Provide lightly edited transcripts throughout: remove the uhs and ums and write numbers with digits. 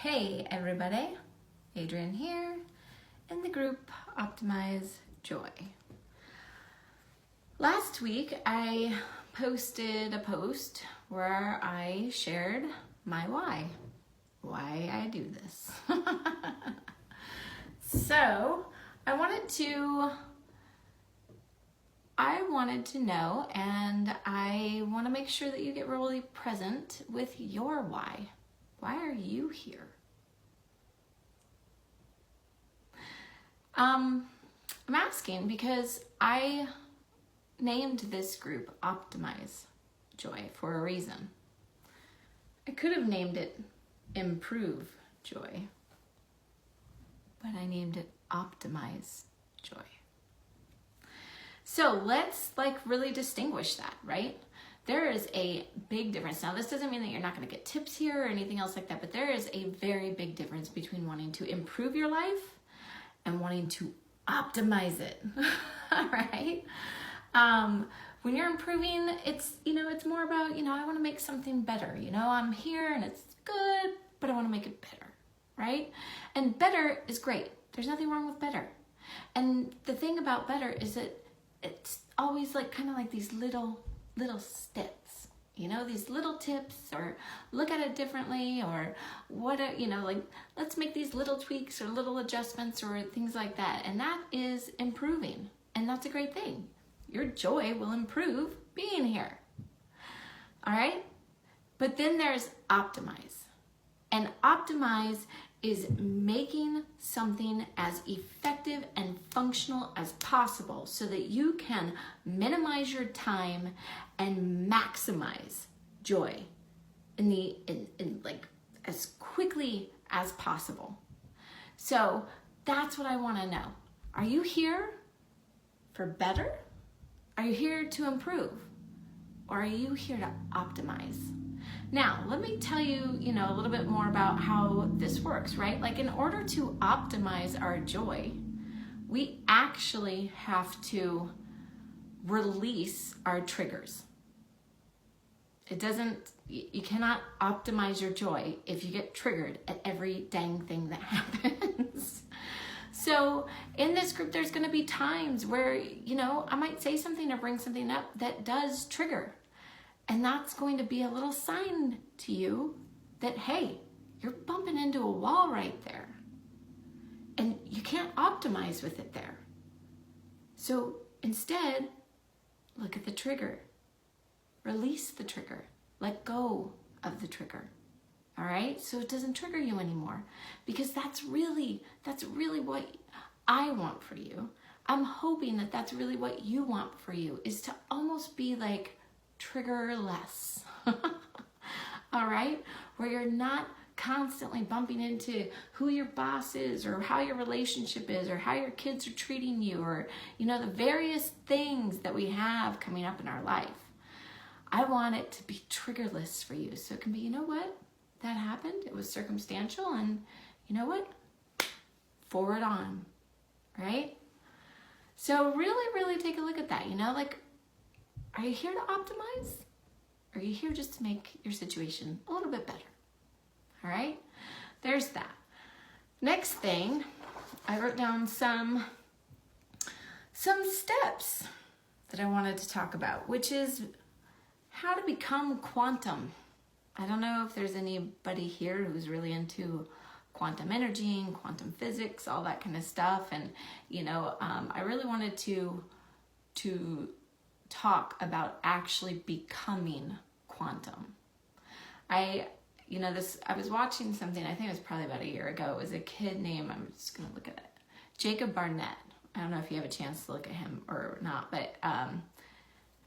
Hey everybody, Adrienne here in the group Optimize Joy. Last week I posted a post where I shared my why I do this. So I wanted to know, and I want to make sure that you get really present with your why. Why are you here? I'm asking because I named this group Optimize Joy for a reason. I could have named it Improve Joy, but I named it Optimize Joy. So let's really distinguish that, right? There is a big difference. Now, this doesn't mean that you're not going to get tips here or anything else like that, but there is a very big difference between wanting to improve your life and wanting to optimize it. All right? When you're improving, it's more about, I want to make something better. I'm here and it's good, but I want to make it better, right? And better is great. There's nothing wrong with better. And the thing about better is that it's always kind of like these little steps, these little tips, or look at it differently, or let's make these little tweaks or little adjustments or things like that. And that is improving. And that's a great thing. Your joy will improve being here. All right. But then there's optimize. And optimize is making something as effective and functional as possible so that you can minimize your time and maximize joy in as quickly as possible. So that's what I want to know. Are you here for better? Are you here to improve? Or are you here to optimize? Now, let me tell you, a little bit more about how this works, right? In order to optimize our joy, we actually have to release our triggers. You cannot optimize your joy if you get triggered at every dang thing that happens. So in this group, there's going to be times where, I might say something or bring something up that does trigger. And that's going to be a little sign to you that, hey, you're bumping into a wall right there. And you can't optimize with it there. So instead, look at the trigger. Release the trigger. Let go of the trigger. All right? So it doesn't trigger you anymore. Because that's really what I want for you. I'm hoping that that's really what you want for you, is to almost be trigger less. All right? Where you're not constantly bumping into who your boss is, or how your relationship is, or how your kids are treating you, or the various things that we have coming up in our life. I want it to be triggerless for you. So it can be, you know what? That happened. It was circumstantial, and you know what? Forward on. Right? So really take a look at that. Are you here to optimize? Or are you here just to make your situation a little bit better? All right? There's that. Next thing, I wrote down some steps that I wanted to talk about, which is how to become quantum. I don't know if there's anybody here who's really into quantum energy and quantum physics, all that kind of stuff. And, I really wanted to talk about actually becoming quantum. I was watching something, I think it was probably about a year ago. It was a kid named, I'm just going to look at it, Jacob Barnett. I don't know if you have a chance to look at him or not, but I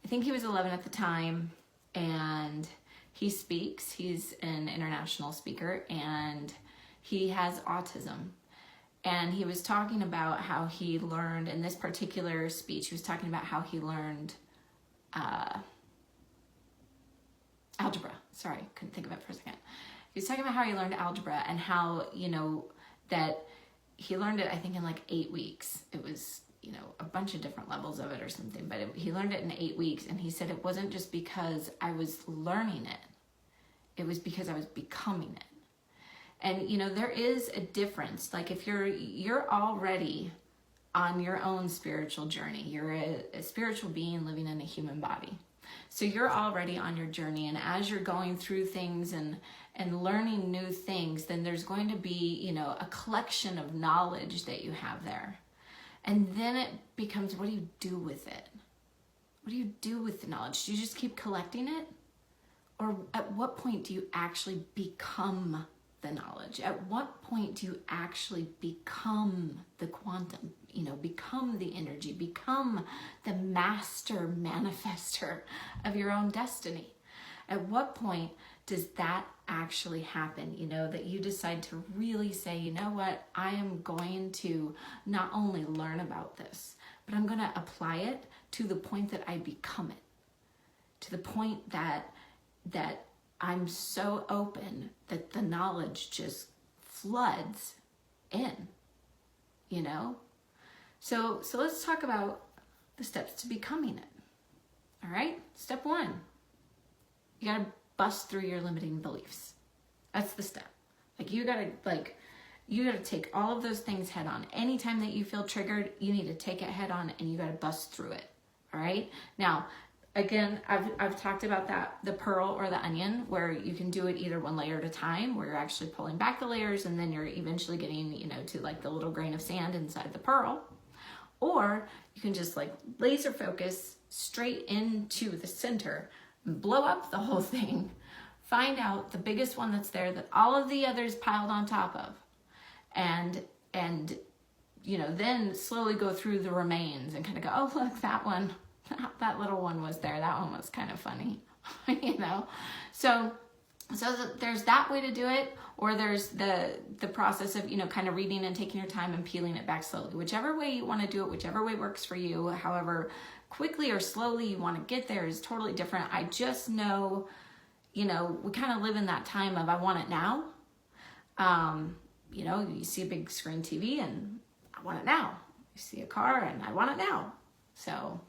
think he was 11 at the time, and he speaks. He's an international speaker, and he has autism. And he was talking about how he learned, in this particular speech, he was talking about how he learned algebra. Sorry, couldn't think of it for a second. He was talking about how he learned algebra, and how, that he learned it, I think, in 8 weeks. It was, a bunch of different levels of it or something, but he learned it in 8 weeks. And he said it wasn't just because I was learning it. It was because I was becoming it. And, you know, there is a difference. Like if you're already on your own spiritual journey, you're a spiritual being living in a human body. So you're already on your journey. And as you're going through things and learning new things, then there's going to be, you know, a collection of knowledge that you have there. And then it becomes, what do you do with it? What do you do with the knowledge? Do you just keep collecting it? Or at what point do you actually become the knowledge? At what point do you actually become the quantum, you know, become the energy, become the master manifester of your own destiny? At what point does that actually happen? You know, that you decide to really say, you know what, I am going to not only learn about this, but I'm going to apply it to the point that I become it, to the point that I'm so open that the knowledge just floods in, you know? So let's talk about the steps to becoming it. All right? Step 1, you got to bust through your limiting beliefs. That's the step. You got to take all of those things head on. Anytime that you feel triggered, you need to take it head on and you got to bust through it. All right? Now, again, I've talked about that, the pearl or the onion, where you can do it either one layer at a time, where you're actually pulling back the layers and then you're eventually getting, you know, to like the little grain of sand inside the pearl. Or you can just like laser focus straight into the center, blow up the whole thing, find out the biggest one that's there that all of the others piled on top of, and you know, then slowly go through the remains and kind of go, oh, look, that one, that little one was there. That one was kind of funny, you know? So there's that way to do it, or there's the process of, you know, kind of reading and taking your time and peeling it back slowly. Whichever way you want to do it, whichever way works for you, however quickly or slowly you want to get there is totally different. I just know, you know, we kind of live in that time of I want it now. You know, you see a big screen TV and I want it now. You see a car and I want it now. So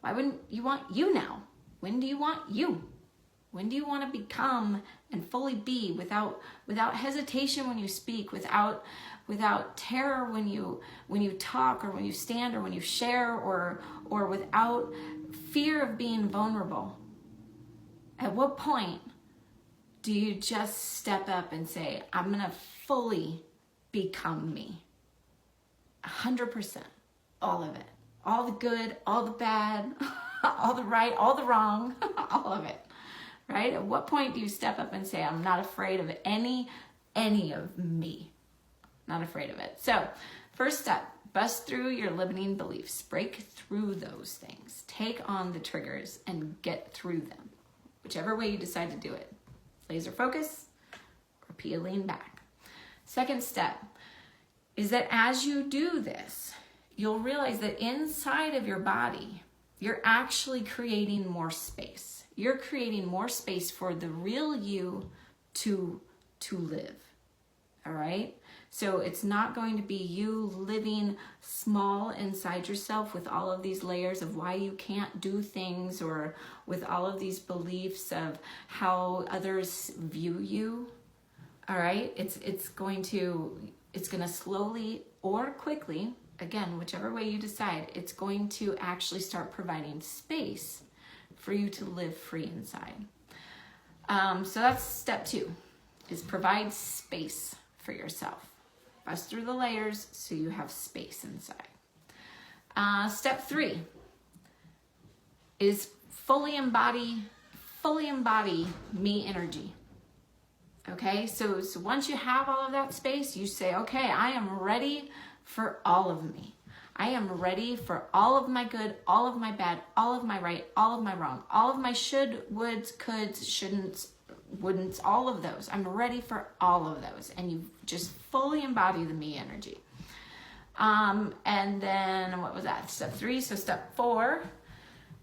why wouldn't you want you now? When do you want you? When do you want to become and fully be without hesitation when you speak, without terror when you talk or when you stand or when you share, or without fear of being vulnerable? At what point do you just step up and say, I'm going to fully become me? 100%, all of it. All the good, all the bad, all the right, all the wrong, all of it, right? At what point do you step up and say, I'm not afraid of any of me? Not afraid of it. So first step, bust through your limiting beliefs. Break through those things. Take on the triggers and get through them. Whichever way you decide to do it. Laser focus or peeling back. Second step is that as you do this, you'll realize that inside of your body, you're actually creating more space. You're creating more space for the real you to live. All right? So it's not going to be you living small inside yourself with all of these layers of why you can't do things, or with all of these beliefs of how others view you. All right? It's going to slowly or quickly, again, whichever way you decide, it's going to actually start providing space for you to live free inside. So that's step 2, is provide space for yourself. Bust through the layers so you have space inside. Step 3 is fully embody me energy. Okay, so once you have all of that space, you say, okay, I am ready for all of me. I am ready for all of my good, all of my bad, all of my right, all of my wrong, all of my should, woulds, coulds, shouldn'ts, wouldn't, all of those. I'm ready for all of those. And you just fully embody the me energy. And then what was that? Step 3. So step 4,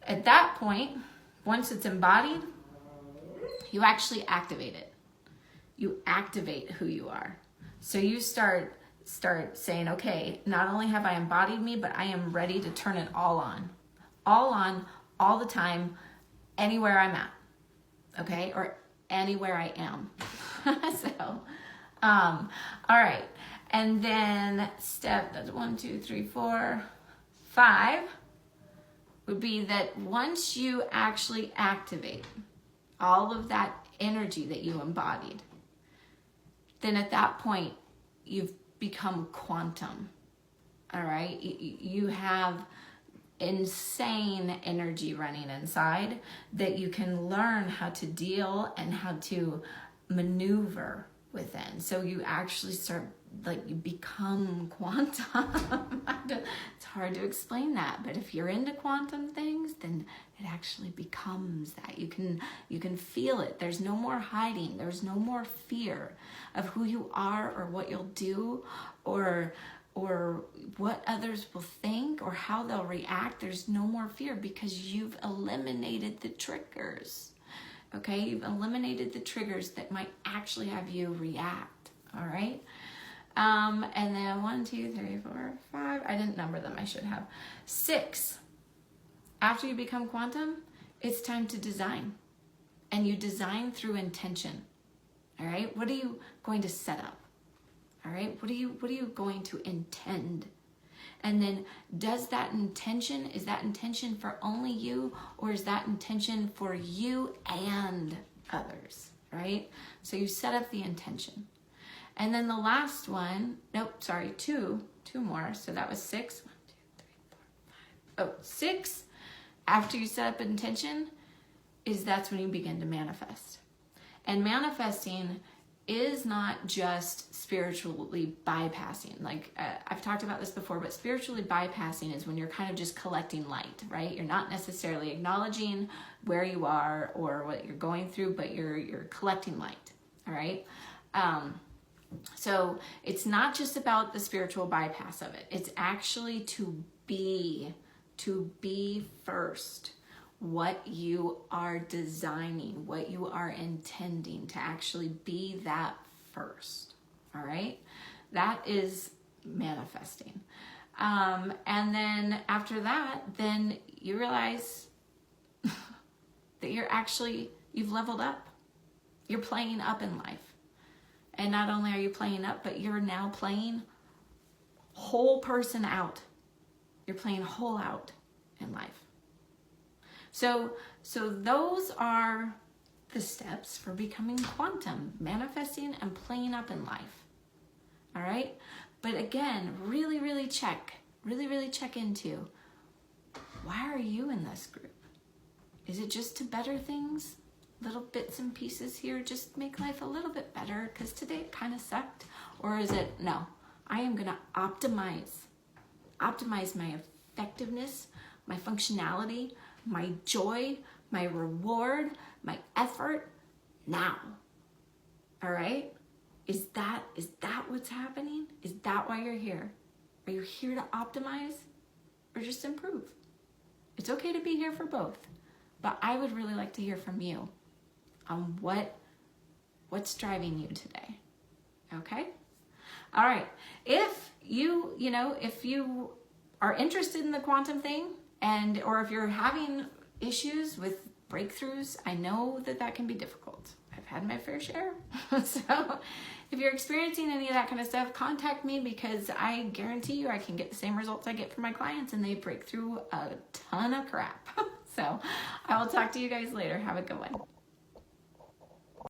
at that point, once it's embodied, you actually activate it. You activate who you are. So you start saying, okay, not only have I embodied me, but I am ready to turn it all on, all the time, anywhere I'm at. Okay. Or anywhere I am. So, All right. And then step, that's 1, 2, 3, 4, 5 would be that once you actually activate all of that energy that you embodied, then at that point, you've become quantum. All right. You have insane energy running inside that you can learn how to deal and how to maneuver within. So you actually start, like, you become quantum. It's hard to explain that, but if you're into quantum things, then it actually becomes that. You can feel it. There's no more hiding. There's no more fear of who you are or what you'll do or what others will think or how they'll react. There's no more fear because you've eliminated the triggers. Okay, you've eliminated the triggers that might actually have you react. All right. And then 1, 2, 3, 4, 5. I didn't number them. I should have. 6. After you become quantum, it's time to design. And you design through intention. All right. What are you going to set up? All right. What are you going to intend? And then is that intention for only you, or is that intention for you and others, right? So you set up the intention. And then the last one, 2 more. So that was 6. 1, 2, 3, 4, 5. 6, after you set up intention, that's when you begin to manifest. And manifesting is not just spiritually bypassing. Like I've talked about this before, but spiritually bypassing is when you're kind of just collecting light, right? You're not necessarily acknowledging where you are or what you're going through, but you're collecting light, all right? So it's not just about the spiritual bypass of it. It's actually to be first what you are designing, what you are intending, to actually be that first. All right? That is manifesting. And then after that, then you realize that you've leveled up. You're playing up in life. And not only are you playing up, but you're now playing whole person out. You're playing whole out in life. So those are the steps for becoming quantum, manifesting and playing up in life. All right? But again, really check into, why are you in this group? Is it just to better things? Little bits and pieces here, just make life a little bit better because today it kind of sucked? Or is it, no, I am going to optimize my effectiveness, my functionality, my joy, my reward, my effort now. All right? Is that what's happening? Is that why you're here? Are you here to optimize or just improve? It's okay to be here for both, but I would really like to hear from you on what's driving you today. Okay? All right. If you are interested in the quantum thing, or if you're having issues with breakthroughs, I know that can be difficult. I've had my fair share. So if you're experiencing any of that kind of stuff, contact me, because I guarantee you I can get the same results I get from my clients, and they break through a ton of crap. So I will talk to you guys later. Have a good one.